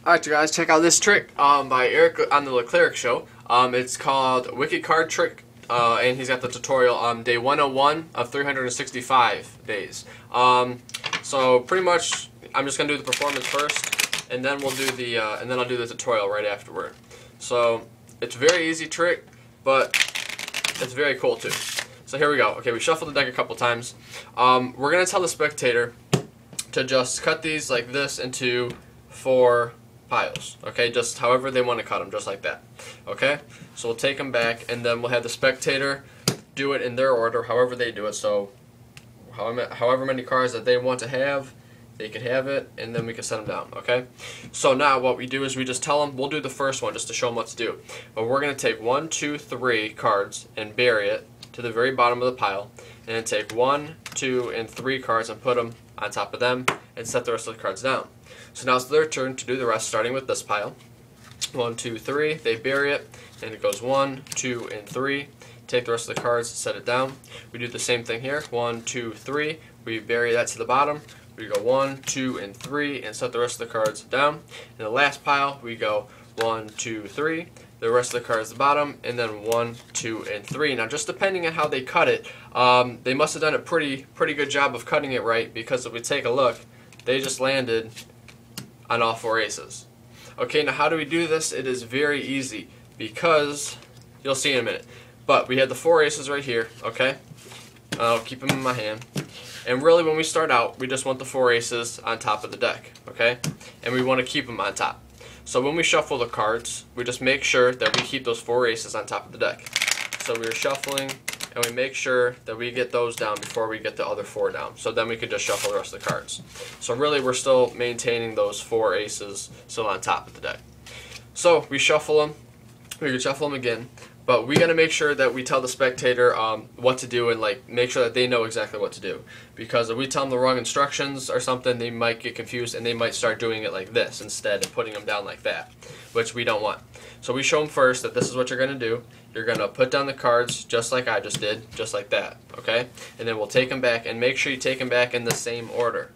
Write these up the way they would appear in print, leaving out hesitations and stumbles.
Alright you guys, check out this trick by Eric on the Lecleric show. It's called Wicked Card Trick, and he's got the tutorial on day 101 of 365 days. So pretty much, I'm just gonna do the performance first, and then we'll do the and then I'll do the tutorial right afterward. So it's a very easy trick, but it's very cool too. So here we go. Okay, we shuffled the deck a couple times. We're gonna tell the spectator to just cut these like this into 4 piles, okay, just however they want to cut them, just like that, okay. So we'll take them back, and then we'll have the spectator do it in their order, however they do it. So however many cards that they want to have, they can have it, and then we can set them down, okay. So now what we do is we just tell them, we'll do the first one just to show them what to do, but we're going to take 1, 2, 3 cards and bury it to the very bottom of the pile, and then take 1, 2, and 3 cards and put them on top of them and set the rest of the cards down. So now it's their turn to do the rest, starting with this pile. 1, 2, 3, they bury it, and it goes 1, 2, and 3. Take the rest of the cards, set it down. We do the same thing here. 1, 2, 3. We bury that to the bottom. We go 1, 2, and 3, and set the rest of the cards down. In the last pile, we go 1, 2, 3. The rest of the cards at the bottom, and then 1, 2, and 3. Now, just depending on how they cut it, they must have done a pretty good job of cutting it right, because if we take a look, they just landed on all 4 aces. Okay, now how do we do this? It is very easy, because you'll see in a minute. But we had the 4 aces right here, okay? I'll keep them in my hand. And really, when we start out, we just want the 4 aces on top of the deck, okay? And we want to keep them on top. So when we shuffle the cards, we just make sure that we keep those 4 aces on top of the deck. So we're shuffling, and we make sure that we get those down before we get the other 4 down. So then we could just shuffle the rest of the cards. So really, we're still maintaining those 4 aces still on top of the deck. So we shuffle them. We could shuffle them again. But we got to make sure that we tell the spectator what to do, and like make sure that they know exactly what to do. Because if we tell them the wrong instructions or something, they might get confused and they might start doing it like this instead of putting them down like that, which we don't want. So we show them first that this is what you're going to do. You're going to put down the cards just like I just did, just like that, okay? And then we'll take them back, and make sure you take them back in the same order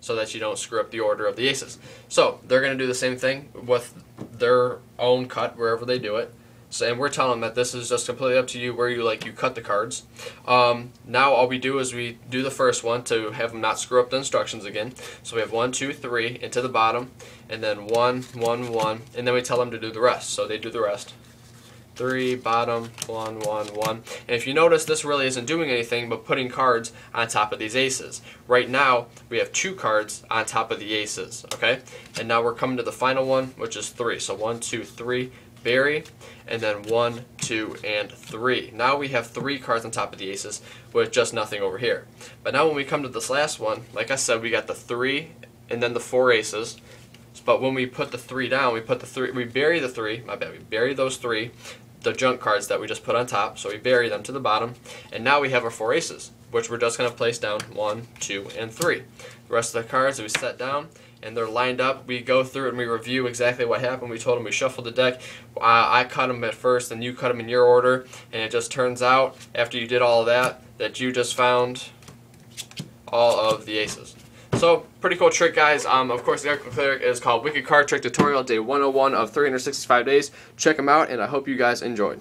so that you don't screw up the order of the aces. So they're going to do the same thing with their own cut wherever they do it. So, and we're telling them that this is just completely up to you where you cut the cards. Now all we do is we do the first one to have them not screw up the instructions again. So we have 1, 2, 3 into the bottom, and then 1, 1, 1, and then we tell them to do the rest. So they do the rest. 3, bottom, 1, 1, 1. And if you notice, this really isn't doing anything but putting cards on top of these aces. Right now, we have 2 cards on top of the aces, okay? And now we're coming to the final one, which is 3. So 1, 2, 3. Bury, and then 1, 2, and 3. Now we have 3 cards on top of the aces with just nothing over here. But now when we come to this last one, like I said, we got the 3 and then the 4 aces. But when we put the 3 down, we bury the 3, my bad, we bury those 3, the junk cards that we just put on top, so we bury them to the bottom, and now we have our 4 aces, which we're just going to place down 1, 2, and 3. The rest of the cards we set down, and they're lined up. We go through and we review exactly what happened. We told them we shuffled the deck. I cut them at first, and you cut them in your order, and it just turns out, after you did all of that, that you just found all of the aces. So, pretty cool trick, guys. Of course, the Lecleric is called Wicked Card Trick Tutorial, day 101 of 365 days. Check them out, and I hope you guys enjoyed.